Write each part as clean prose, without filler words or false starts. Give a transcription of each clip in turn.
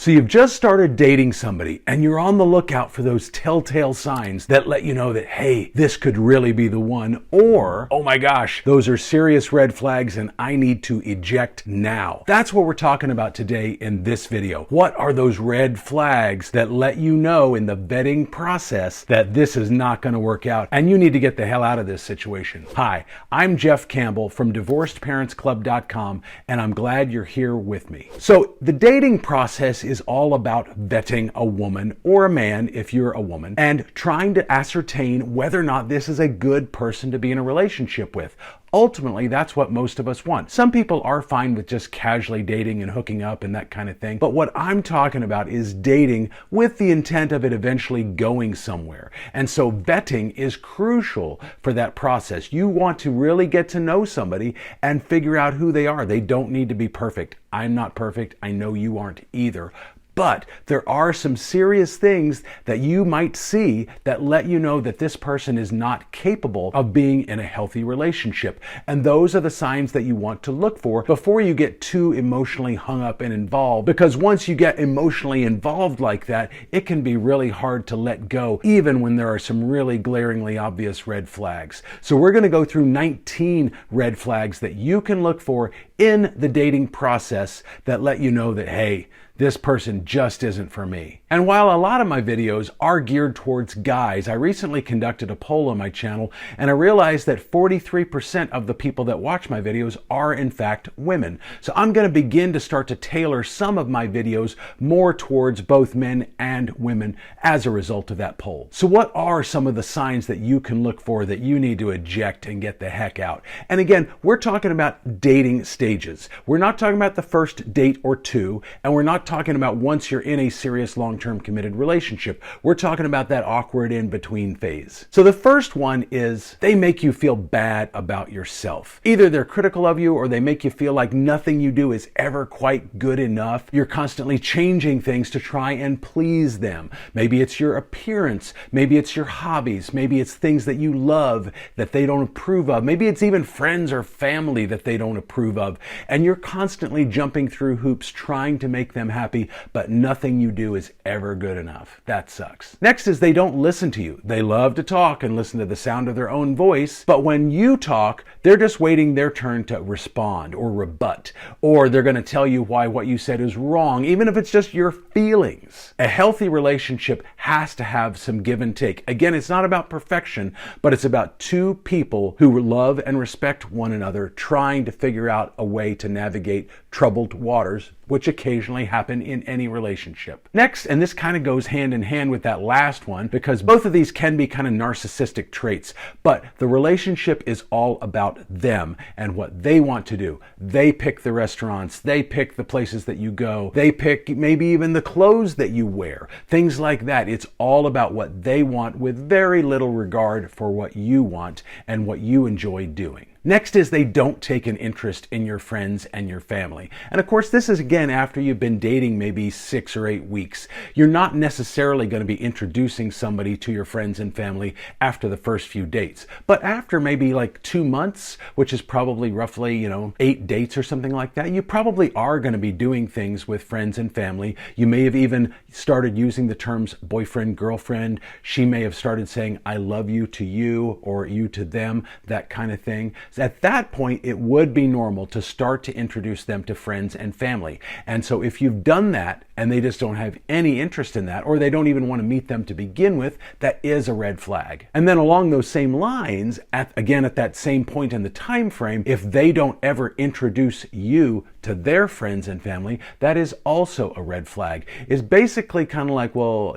So you've just started dating somebody and you're on the lookout for those telltale signs that let you know that, hey, this could really be the one, or, oh my gosh, those are serious red flags and I need to eject now. That's what we're talking about today in this video. What are those red flags that let you know in the vetting process that this is not going to work out and you need to get the hell out of this situation? Hi, I'm Jeff Campbell from DivorcedParentsClub.com and I'm glad you're here with me. So the dating process is all about vetting a woman or a man if you're a woman and trying to ascertain whether or not this is a good person to be in a relationship with. Ultimately, that's what most of us want. Some people are fine with just casually dating and hooking up and that kind of thing. But what I'm talking about is dating with the intent of it eventually going somewhere. And so vetting is crucial for that process. You want to really get to know somebody and figure out who they are. They don't need to be perfect. I'm not perfect. I know you aren't either. But there are some serious things that you might see that let you know that this person is not capable of being in a healthy relationship. And those are the signs that you want to look for before you get too emotionally hung up and involved. Because once you get emotionally involved like that, it can be really hard to let go, even when there are some really glaringly obvious red flags. So we're going to go through 19 red flags that you can look for in the dating process that let you know that, hey, this person just isn't for me. And while a lot of my videos are geared towards guys, I recently conducted a poll on my channel and I realized that 43% of the people that watch my videos are in fact women. So I'm going to begin to start to tailor some of my videos more towards both men and women as a result of that poll. So what are some of the signs that you can look for that you need to eject and get the heck out? And again, we're talking about dating stages. We're not talking about the first date or two, and we're not talking about once you're in a serious long-term committed relationship. We're talking about that awkward in-between phase. So the first one is they make you feel bad about yourself. Either they're critical of you or they make you feel like nothing you do is ever quite good enough. You're constantly changing things to try and please them. Maybe it's your appearance. Maybe it's your hobbies. Maybe it's things that you love that they don't approve of. Maybe it's even friends or family that they don't approve of. And you're constantly jumping through hoops trying to make them happy, but nothing you do is ever good enough. That sucks. Next is they don't listen to you. They love to talk and listen to the sound of their own voice, but when you talk, they're just waiting their turn to respond or rebut, or they're going to tell you why what you said is wrong, even if it's just your feelings. A healthy relationship has to have some give and take. Again, it's not about perfection, but it's about two people who love and respect one another, trying to figure out a way to navigate troubled waters, which occasionally happen in any relationship. Next, and this kind of goes hand in hand with that last one, because both of these can be kind of narcissistic traits, but the relationship is all about them and what they want to do. They pick the restaurants, they pick the places that you go, they pick maybe even the clothes that you wear, things like that. It's all about what they want with very little regard for what you want and what you enjoy doing. Next is they don't take an interest in your friends and your family. And of course, this is again after you've been dating maybe 6 or 8 weeks. You're not necessarily going to be introducing somebody to your friends and family after the first few dates. But after maybe like 2 months, which is probably roughly, 8 dates or something like that, you probably are going to be doing things with friends and family. You may have even started using the terms boyfriend, girlfriend. She may have started saying, I love you to you or you to them, that kind of thing. At that point, it would be normal to start to introduce them to friends and family. And so if you've done that and they just don't have any interest in that, or they don't even want to meet them to begin with, that is a red flag. And then along those same lines, at that same point in the time frame, if they don't ever introduce you to their friends and family, that is also a red flag. It's basically kind of like, well,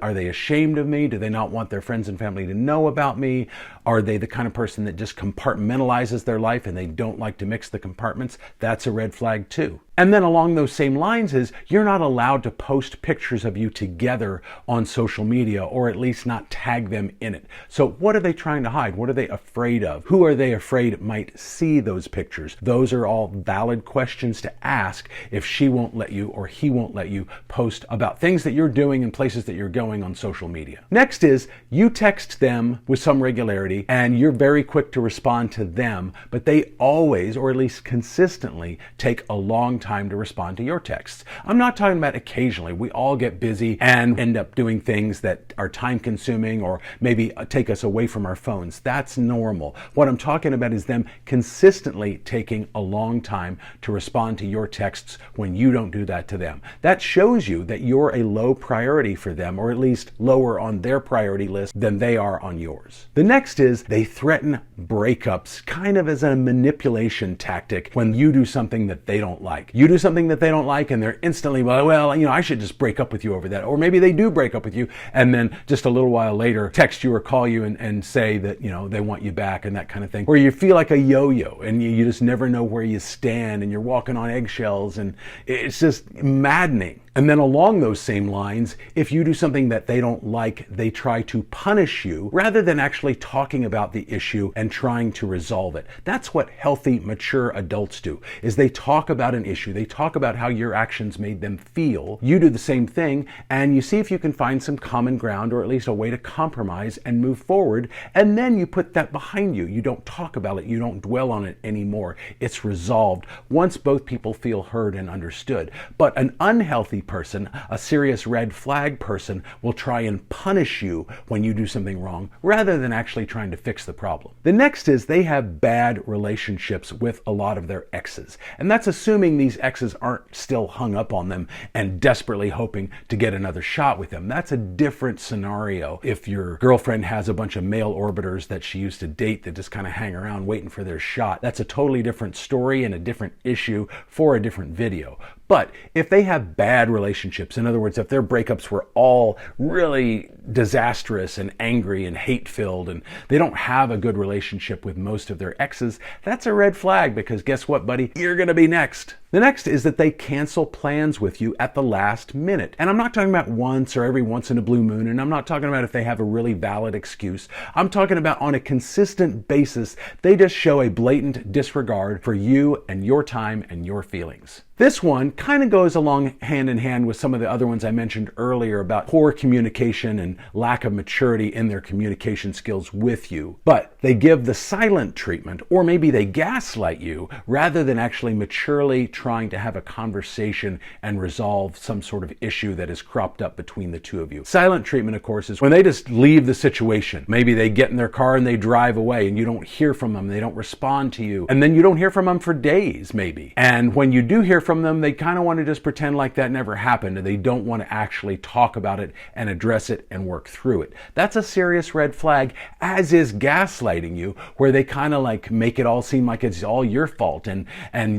are they ashamed of me? Do they not want their friends and family to know about me? Are they the kind of person that just compartmentalizes their life and they don't like to mix the compartments? That's a red flag too. And then along those same lines is you're not allowed to post pictures of you together on social media, or at least not tag them in it. So what are they trying to hide? What are they afraid of? Who are they afraid might see those pictures? Those are all valid questions to ask if she won't let you or he won't let you post about things that you're doing and places that you're going on social media. Next is you text them with some regularity and you're very quick to respond to them, but they always, or at least consistently, take a long time time to respond to your texts. I'm not talking about occasionally. We all get busy and end up doing things that are time consuming or maybe take us away from our phones. That's normal. What I'm talking about is them consistently taking a long time to respond to your texts when you don't do that to them. That shows you that you're a low priority for them, or at least lower on their priority list than they are on yours. The next is they threaten breakups kind of as a manipulation tactic when you do something that they don't like. You do something that they don't like and they're instantly, well, I should just break up with you over that. Or maybe they do break up with you and then just a little while later text you or call you and say that, they want you back and that kind of thing. Where you feel like a yo-yo and you just never know where you stand and you're walking on eggshells and it's just maddening. And then along those same lines, if you do something that they don't like, they try to punish you rather than actually talking about the issue and trying to resolve it. That's what healthy, mature adults do, is they talk about an issue. They talk about how your actions made them feel. You do the same thing, and you see if you can find some common ground or at least a way to compromise and move forward. And then you put that behind you. You don't talk about it. You don't dwell on it anymore. It's resolved once both people feel heard and understood. But an unhealthy person, a serious red flag person, will try and punish you when you do something wrong rather than actually trying to fix the problem. The next is they have bad relationships with a lot of their exes. And that's assuming these exes aren't still hung up on them and desperately hoping to get another shot with them. That's a different scenario. If your girlfriend has a bunch of male orbiters that she used to date that just kind of hang around waiting for their shot, that's a totally different story and a different issue for a different video. But if they have bad relationships, in other words, if their breakups were all really disastrous and angry and hate-filled and they don't have a good relationship with most of their exes, that's a red flag because guess what, buddy? You're going to be next. The next is that they cancel plans with you at the last minute. And I'm not talking about once or every once in a blue moon, and I'm not talking about if they have a really valid excuse. I'm talking about on a consistent basis, they just show a blatant disregard for you and your time and your feelings. This one kind of goes along hand in hand with some of the other ones I mentioned earlier about poor communication and lack of maturity in their communication skills with you. But they give the silent treatment, or maybe they gaslight you rather than actually maturely trying to have a conversation and resolve some sort of issue that has cropped up between the two of you. Silent treatment, of course, is when they just leave the situation. Maybe they get in their car and they drive away and you don't hear from them. They don't respond to you. And then you don't hear from them for days, maybe. And when you do hear from them, they kind of want to just pretend like that never happened and they don't want to actually talk about it and address it and work through it. That's a serious red flag, as is gaslighting you, where they kind of like make it all seem like it's all your fault and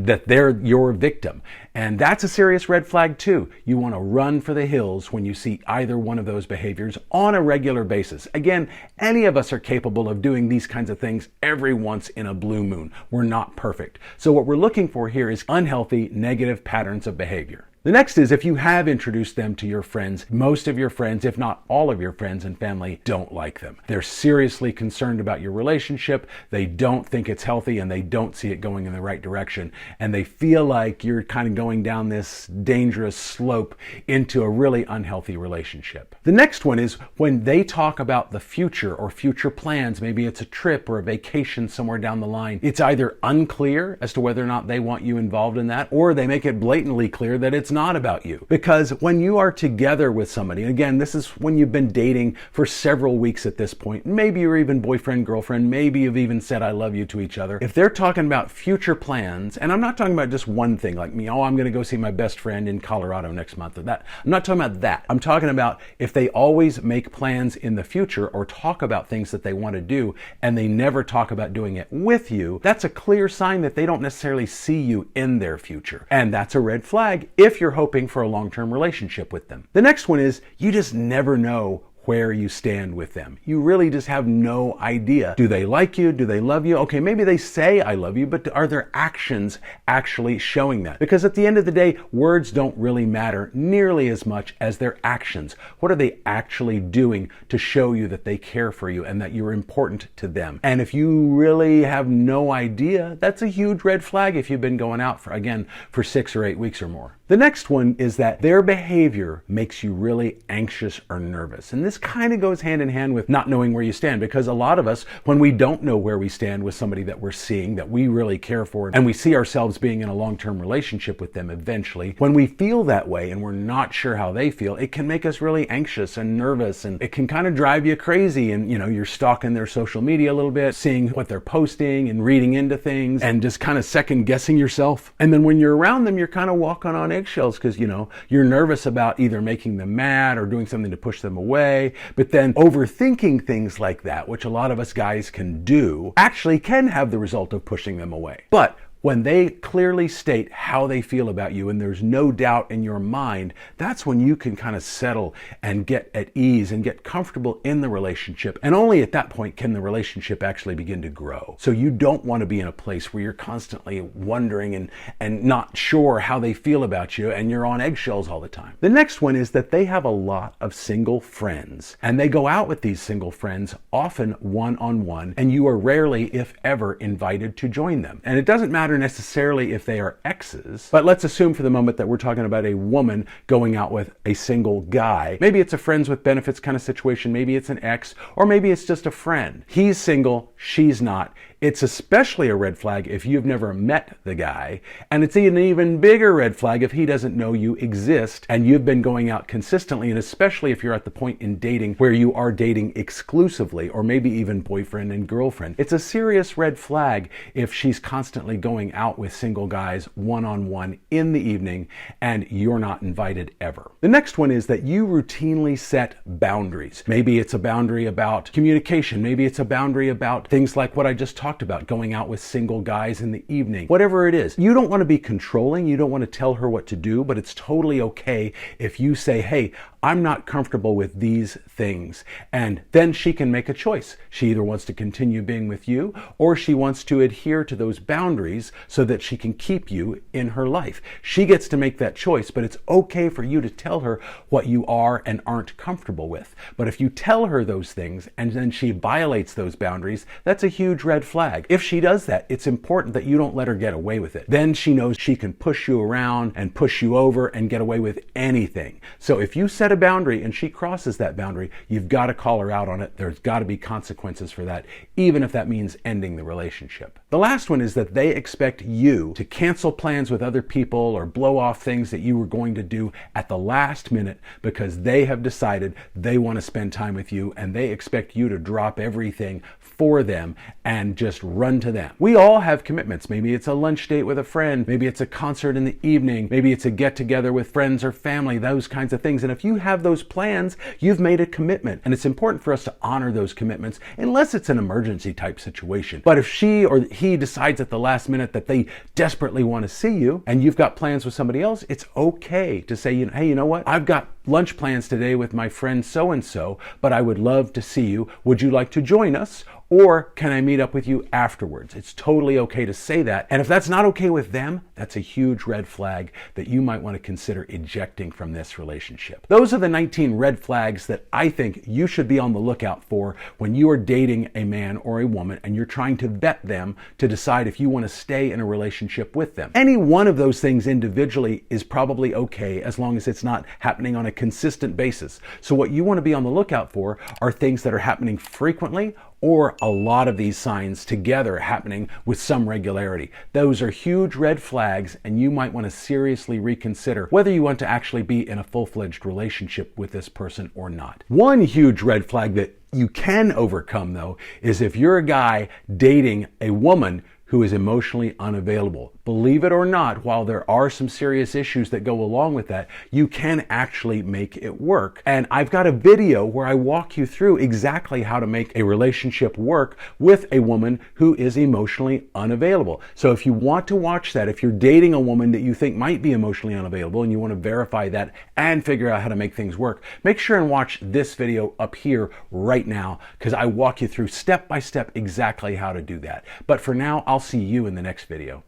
that they're your victim. And that's a serious red flag too. You want to run for the hills when you see either one of those behaviors on a regular basis. Again, any of us are capable of doing these kinds of things every once in a blue moon. We're not perfect. So what we're looking for here is unhealthy, negative patterns of behavior. The next is if you have introduced them to your friends, most of your friends, if not all of your friends and family, don't like them. They're seriously concerned about your relationship. They don't think it's healthy and they don't see it going in the right direction. And they feel like you're kind of going down this dangerous slope into a really unhealthy relationship. The next one is when they talk about the future or future plans. Maybe it's a trip or a vacation somewhere down the line. It's either unclear as to whether or not they want you involved in that, or they make it blatantly clear that it's not about you. Because when you are together with somebody, again, this is when you've been dating for several weeks at this point, maybe you're even boyfriend, girlfriend, maybe you've even said I love you to each other. If they're talking about future plans, and I'm not talking about just one thing like me, I'm going to go see my best friend in Colorado next month or that. I'm not talking about that. I'm talking about if they always make plans in the future or talk about things that they want to do and they never talk about doing it with you, that's a clear sign that they don't necessarily see you in their future. And that's a red flag if you're hoping for a long-term relationship with them. The next one is you just never know where you stand with them. You really just have no idea. Do they like you? Do they love you? Okay, maybe they say I love you, but are their actions actually showing that? Because at the end of the day, words don't really matter nearly as much as their actions. What are they actually doing to show you that they care for you and that you're important to them? And if you really have no idea, that's a huge red flag if you've been going out for 6 or 8 weeks or more. The next one is that their behavior makes you really anxious or nervous. And this kind of goes hand in hand with not knowing where you stand, because a lot of us, when we don't know where we stand with somebody that we're seeing, that we really care for, and we see ourselves being in a long-term relationship with them eventually, when we feel that way and we're not sure how they feel, it can make us really anxious and nervous, and it can kind of drive you crazy. And you're stalking their social media a little bit, seeing what they're posting and reading into things and just kind of second guessing yourself. And then when you're around them, you're kind of walking on eggshells because you're nervous about either making them mad or doing something to push them away. But then overthinking things like that, which a lot of us guys can do, actually can have the result of pushing them away. But when they clearly state how they feel about you and there's no doubt in your mind, that's when you can kind of settle and get at ease and get comfortable in the relationship. And only at that point can the relationship actually begin to grow. So you don't want to be in a place where you're constantly wondering and not sure how they feel about you and you're on eggshells all the time. The next one is that they have a lot of single friends, and they go out with these single friends, often one-on-one, and you are rarely, if ever, invited to join them. And it doesn't matter necessarily if they are exes, but let's assume for the moment that we're talking about a woman going out with a single guy. Maybe it's a friends with benefits kind of situation, maybe it's an ex, or maybe it's just a friend. He's single, she's not. It's especially a red flag if you've never met the guy, and it's an even bigger red flag if he doesn't know you exist and you've been going out consistently, and especially if you're at the point in dating where you are dating exclusively, or maybe even boyfriend and girlfriend. It's a serious red flag if she's constantly going out with single guys one-on-one in the evening and you're not invited ever. The next one is that you routinely set boundaries. Maybe it's a boundary about communication, maybe it's a boundary about things like what I just talked about, going out with single guys in the evening. Whatever it is, you don't want to be controlling, you don't want to tell her what to do, but it's totally okay if you say, hey, I'm not comfortable with these things. And then she can make a choice. She either wants to continue being with you or she wants to adhere to those boundaries so that she can keep you in her life. She gets to make that choice, but it's okay for you to tell her what you are and aren't comfortable with. But if you tell her those things and then she violates those boundaries, that's a huge red flag. If she does that, it's important that you don't let her get away with it. Then she knows she can push you around and push you over and get away with anything. So if you set a boundary and she crosses that boundary, you've got to call her out on it. There's got to be consequences for that, even if that means ending the relationship. The last one is that they expect you to cancel plans with other people or blow off things that you were going to do at the last minute because they have decided they want to spend time with you, and they expect you to drop everything for them and just run to them. We all have commitments. Maybe it's a lunch date with a friend, maybe it's a concert in the evening, maybe it's a get together with friends or family, those kinds of things. And if you have those plans, you've made a commitment, and it's important for us to honor those commitments unless it's an emergency type situation. But if she or he decides at the last minute that they desperately want to see you and you've got plans with somebody else, it's okay to say, hey, you know what? I've got lunch plans today with my friend so-and-so, but I would love to see you. Would you like to join us? Or can I meet up with you afterwards? It's totally okay to say that. And if that's not okay with them, that's a huge red flag that you might want to consider ejecting from this relationship. Those are the 19 red flags that I think you should be on the lookout for when you are dating a man or a woman and you're trying to vet them to decide if you want to stay in a relationship with them. Any one of those things individually is probably okay as long as it's not happening on a consistent basis. So what you want to be on the lookout for are things that are happening frequently, or a lot of these signs together happening with some regularity. Those are huge red flags, and you might want to seriously reconsider whether you want to actually be in a full-fledged relationship with this person or not. One huge red flag that you can overcome, though, is if you're a guy dating a woman who is emotionally unavailable. Believe it or not, while there are some serious issues that go along with that, you can actually make it work. And I've got a video where I walk you through exactly how to make a relationship work with a woman who is emotionally unavailable. So if you want to watch that, if you're dating a woman that you think might be emotionally unavailable and you want to verify that and figure out how to make things work, make sure and watch this video up here right now, because I walk you through step by step exactly how to do that. But for now, I'll see you in the next video.